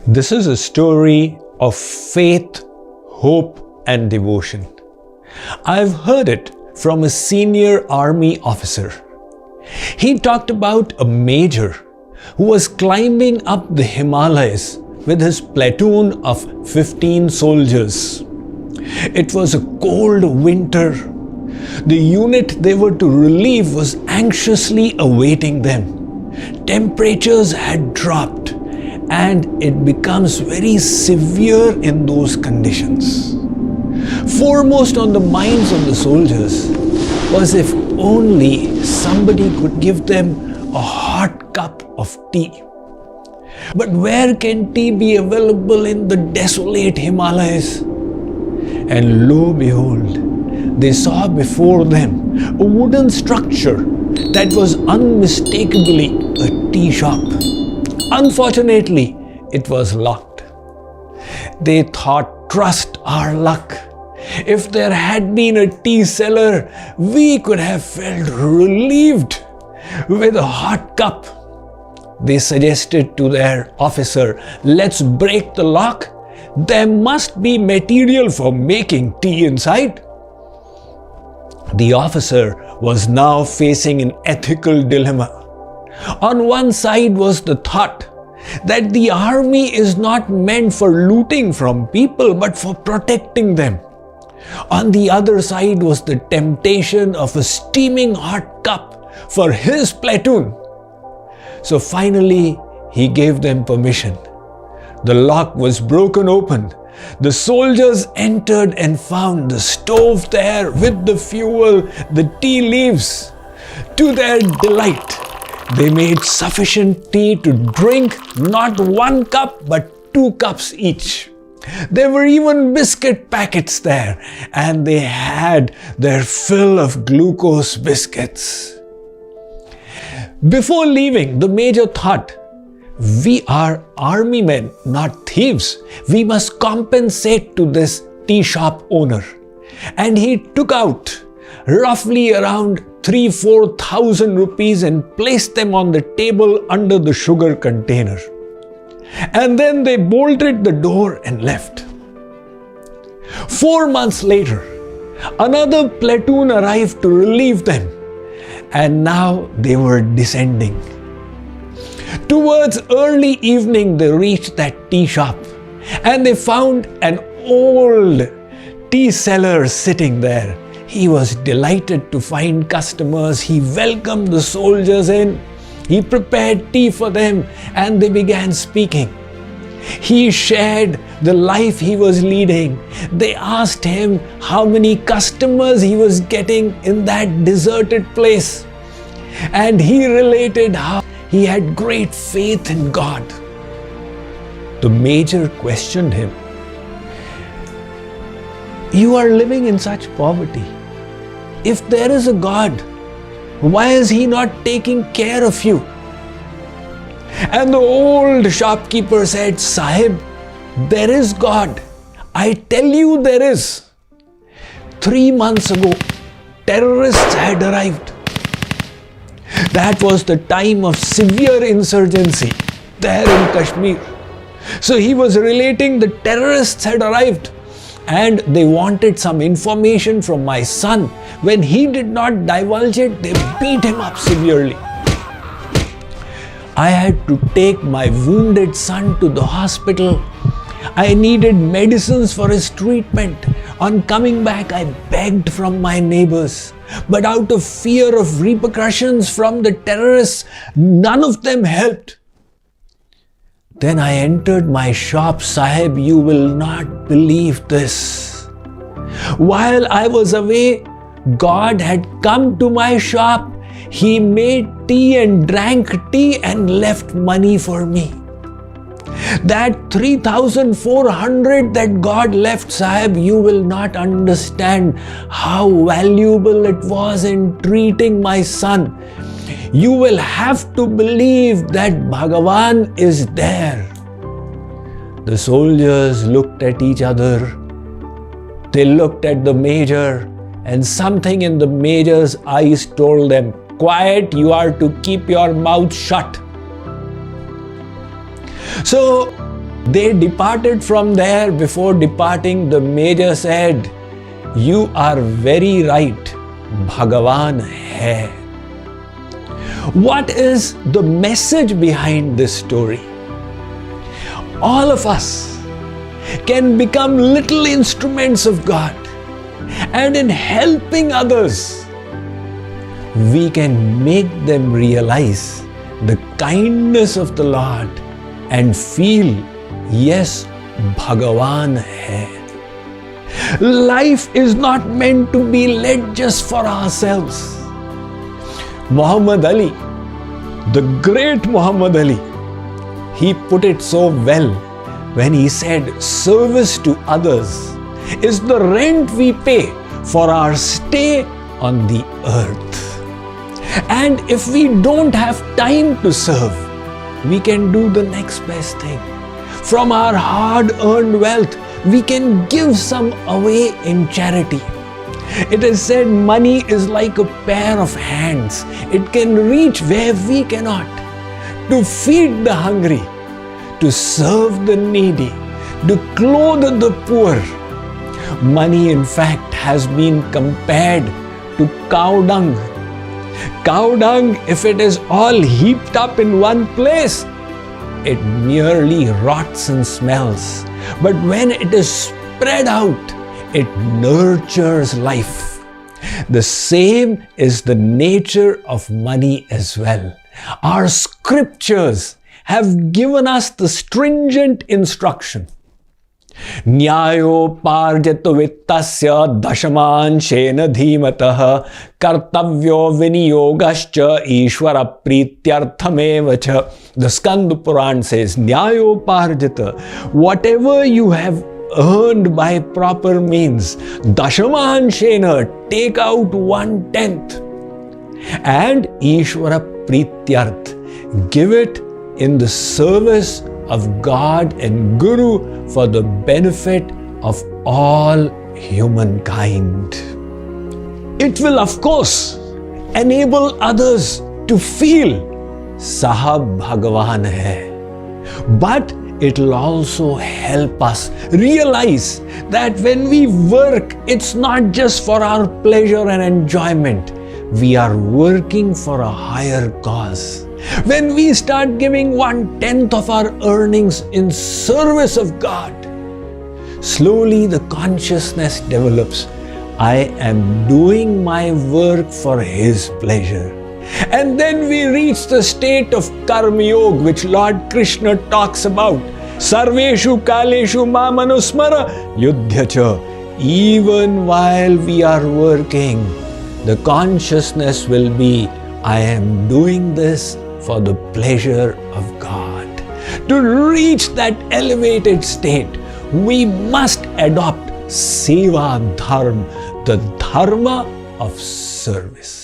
This is a story of faith, hope, and devotion. I've heard it from a senior army officer. He talked about a major who was climbing up the Himalayas with his platoon of 15 soldiers. It was a cold winter. The unit they were to relieve was anxiously awaiting them. Temperatures had dropped, and it becomes very severe in those conditions. Foremost on the minds of the soldiers was if only somebody could give them a hot cup of tea. But where can tea be available in the desolate Himalayas? And lo behold, they saw before them a wooden structure that was unmistakably a tea shop. Unfortunately, it was locked. They thought, trust our luck. If there had been a tea cellar, we could have felt relieved with a hot cup. They suggested to their officer, let's break the lock. There must be material for making tea inside. The officer was now facing an ethical dilemma. On one side was the thought that the army is not meant for looting from people but for protecting them. On the other side was the temptation of a steaming hot cup for his platoon. So finally, he gave them permission. The lock was broken open. The soldiers entered and found the stove there with the fuel, the tea leaves. To their delight, they made sufficient tea to drink not 1 cup but 2 cups each. There were even biscuit packets there, and they had their fill of glucose biscuits. Before leaving, the major thought, we are army men, not thieves. We must compensate to this tea shop owner. And he took out roughly around 3,000-4,000 rupees and placed them on the table under the sugar container. And then they bolted the door and left. 4 months later, another platoon arrived to relieve them, and now they were descending. Towards early evening, they reached that tea shop, and they found an old tea seller sitting there. He was delighted to find customers. He welcomed the soldiers in. He prepared tea for them, and they began speaking. He shared the life he was leading. They asked him how many customers he was getting in that deserted place. And he related how he had great faith in God. The major questioned him, "You are living in such poverty. If there is a God, why is He not taking care of you?" And the old shopkeeper said, "Sahib, there is God. I tell you there is. 3 months ago, terrorists had arrived. That was the time of severe insurgency there in Kashmir. So he was relating the terrorists had arrived and they wanted some information from my son. When he did not divulge it, they beat him up severely. I had to take my wounded son to the hospital. I needed medicines for his treatment. On coming back, I begged from my neighbors. But out of fear of repercussions from the terrorists, none of them helped. Then I entered my shop. Sahib, you will not believe this. While I was away, God had come to my shop. He made tea and drank tea and left money for me. That 3,400 that God left, Sahib, you will not understand how valuable it was in treating my son. You will have to believe that Bhagavan is there." The soldiers looked at each other. They looked at the major, and something in the major's eyes told them, "Quiet, you are to keep your mouth shut." So they departed from there. Before departing, the major said, "You are very right. Bhagavan hai." What is the message behind this story? All of us can become little instruments of God, and in helping others, we can make them realize the kindness of the Lord and feel, yes, Bhagavan hai. Life is not meant to be led just for ourselves. Muhammad Ali, the great Muhammad Ali, he put it so well when he said, service to others is the rent we pay for our stay on the earth. And if we don't have time to serve, we can do the next best thing. From our hard-earned wealth, we can give some away in charity. It is said money is like a pair of hands. It can reach where we cannot. To feed the hungry, to serve the needy, to clothe the poor. Money, in fact, has been compared to cow dung. Cow dung, if it is all heaped up in one place, it merely rots and smells. But when it is spread out, it nurtures life. The same is the nature of money as well. Our scriptures have given us the stringent instruction. न्यायोपार्जित वित्तस्य दशमांशेन धीमतः कर्तव्यो विनियोगश्च ईश्वर प्रीत्यर्थमेव च. The Skanda Puran says, Nyayoparjita, whatever you have earned by proper means, dashamanshena, take out 1/10, and Ishvara Prityarth, give it in the service of God and Guru for the benefit of all humankind. It will, of course, enable others to feel Sahab Bhagavan hai. But it will also help us realize that when we work, it's not just for our pleasure and enjoyment. We are working for a higher cause. When we start giving 1/10 of our earnings in service of God, slowly the consciousness develops. I am doing my work for His pleasure. And then we reach the state of Karma Yoga, which Lord Krishna talks about. Sarveshu kaleshu mamanusmara yudhyacha. Even while we are working, the consciousness will be, I am doing this for the pleasure of God. To reach that elevated state, we must adopt Seva Dharma, the Dharma of service.